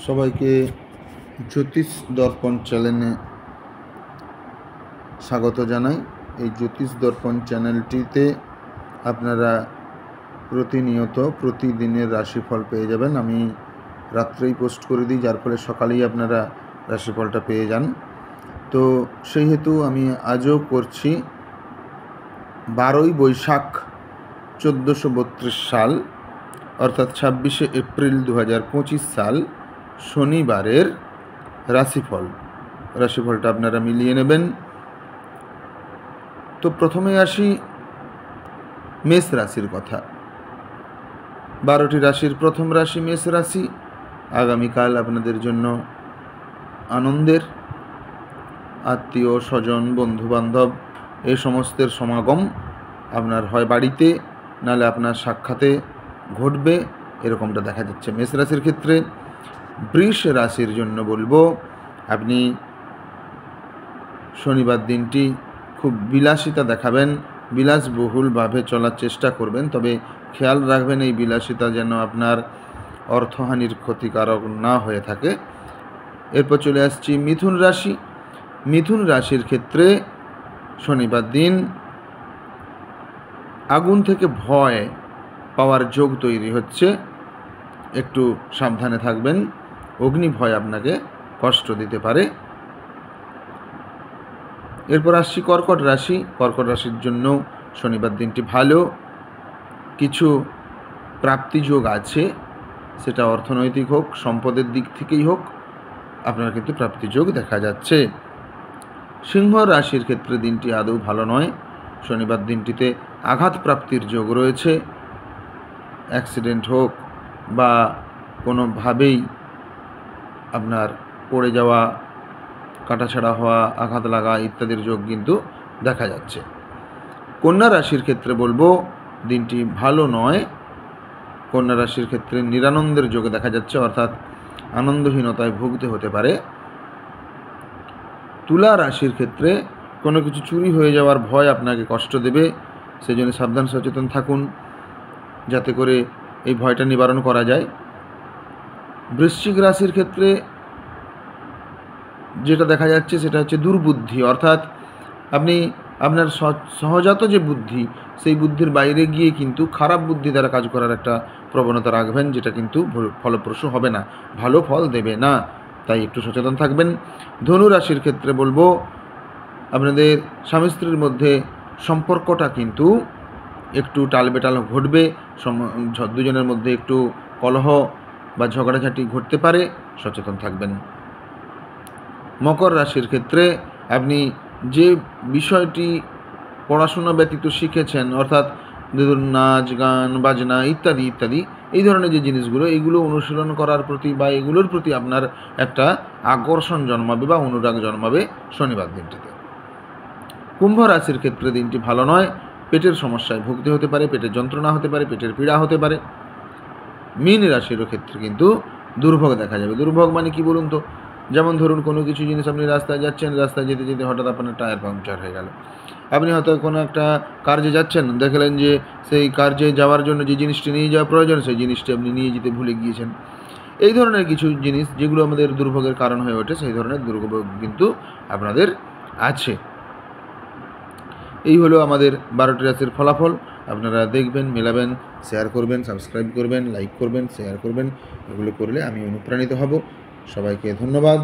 সবাইকে জ্যোতিষ দর্পণ চ্যানেলে স্বাগত জানাই। এই জ্যোতিষ দর্পণ চ্যানেলটিতে আপনারা প্রতিনিয়ত প্রতিদিনের রাশিফল পেয়ে যাবেন। আমি রাত্রেই পোস্ট করে দিই, যার ফলে সকালেই আপনারা রাশিফলটা পেয়ে যান। তো সেই হেতু আমি আজও করছি 12ই বৈশাখ 1432 সাল অর্থাৎ 26শে এপ্রিল 2025 সাল শনিবারের রাশিফলটা আপনারা মিলিয়ে নেবেন। তো প্রথমে আসি মেষ রাশির কথা। 12টি রাশির প্রথম রাশি মেষ রাশি। আগামীকাল আপনাদের জন্য আনন্দের, আত্মীয় স্বজন বন্ধুবান্ধব এই সমস্তের সমাগম আপনার হয় বাড়িতে, নাহলে আপনার সাক্ষাতে ঘটবে, এরকমটা দেখা যাচ্ছে মেষ রাশির ক্ষেত্রে। বৃষ রাশির জন্য বলবো, আপনি শনিবার দিনটি খুব বিলাসিতা দেখাবেন, বিলাসবহুলভাবে চলার চেষ্টা করবেন, তবে খেয়াল রাখবেন এই বিলাসিতা যেন আপনার অর্থহানির ক্ষতিকারক না হয়ে থাকে। এরপর চলে আসছি মিথুন রাশি। মিথুন রাশির ক্ষেত্রে শনিবার দিন আগুন থেকে ভয় পাওয়ার যোগ তৈরি হচ্ছে, একটু সাবধানে থাকবেন, অগ্নি ভয় আপনাকে কষ্ট দিতে পারে। এরপর আসছি কর্কট রাশি। কর্কট রাশির জন্য শনিবার দিনটি ভালো, কিছু প্রাপ্তিযোগ আছে, সেটা অর্থনৈতিক হোক সম্পদের দিক থেকেই হোক, আপনার কিন্তু প্রাপ্তিযোগ দেখা যাচ্ছে। সিংহ রাশির ক্ষেত্রে দিনটি আদৌ ভালো নয়। শনিবার দিনটিতে আঘাত প্রাপ্তির যোগ রয়েছে, অ্যাক্সিডেন্ট হোক বা কোনোভাবেই আপনার পড়ে যাওয়া, কাটাছাড়া হওয়া, আঘাত লাগা ইত্যাদির যোগ কিন্তু দেখা যাচ্ছে। কন্যা রাশির ক্ষেত্রে বলবো দিনটি ভালো নয়। কন্যা রাশির ক্ষেত্রে নিরানন্দের যোগ দেখা যাচ্ছে, অর্থাৎ আনন্দহীনতায় ভুগতে হতে পারে। তুলা রাশির ক্ষেত্রে কোনো কিছু চুরি হয়ে যাওয়ার ভয় আপনাকে কষ্ট দেবে, সেজন্য সাবধান সচেতন থাকুন যাতে করে এই ভয়টা নিবারণ করা যায়। বৃশ্চিক রাশির ক্ষেত্রে যেটা দেখা যাচ্ছে সেটা হচ্ছে দুর্বুদ্ধি, অর্থাৎ আপনি আপনার সহজাত যে বুদ্ধি, সেই বুদ্ধির বাইরে গিয়ে কিন্তু খারাপ বুদ্ধি দ্বারা কাজ করার একটা প্রবণতা রাখবেন, যেটা কিন্তু ফলপ্রসূ হবে না, ভালো ফল দেবে না, তাই একটু সচেতন থাকবেন। ধনু রাশির ক্ষেত্রে বলবো, আপনাদের স্বামী স্ত্রীর মধ্যে সম্পর্কটা কিন্তু একটু টালবেটাল ঘটবে, দুজনের মধ্যে একটু কলহ বা ঝগড়াঝাটি ঘটতে পারে, সচেতন থাকবেন। মকর রাশির ক্ষেত্রে আপনি যে বিষয়টি পড়াশোনা ব্যতীত শিখেছেন, অর্থাৎ ধরুন নাচ গান বাজনা ইত্যাদি ইত্যাদি এই ধরনের যে জিনিসগুলো, এইগুলো অনুশীলন করার প্রতি বা এগুলোর প্রতি আপনার একটা আকর্ষণ জন্মাবে বা অনুরাগ জন্মাবে শনিবার দিনটিতে। কুম্ভ রাশির ক্ষেত্রে দিনটি ভালো নয়, পেটের সমস্যায় ভুগতে হতে পারে, পেটের যন্ত্রণা হতে পারে, পেটের পীড়া হতে পারে। মীন রাশির ক্ষেত্রে কিন্তু দুর্ভোগ দেখা যাবে। দুর্ভোগ মানে কি বলুন তো, যেমন ধরুন কোনো কিছু জিনিস আপনি রাস্তায় যাচ্ছেন, রাস্তায় যেতে যেতে হঠাৎ আপনার টায়ার পাংচার হয়ে গেল, আপনি হয়তো কোনো একটা কার্যে যাচ্ছেন, দেখলেন যে সেই কার্যে যাওয়ার জন্য যে জিনিসটি নিয়ে যাওয়া প্রয়োজন সেই জিনিসটি আপনি নিয়ে যেতে ভুলে গিয়েছেন। এই ধরনের কিছু জিনিস যেগুলো আমাদের দুর্ভোগের কারণ হয়ে ওঠে, সেই ধরনের দুর্ভোগ কিন্তু আপনাদের আছে। এই হলো আমাদের 12টি রাশির ফলাফল। আপনারা দেখবেন, মেলাবেন, শেয়ার করবেন, সাবস্ক্রাইব করবেন, লাইক করবেন, শেয়ার করবেন। এগুলো করলে আমি অনুপ্রাণিত হব। সবাইকে ধন্যবাদ।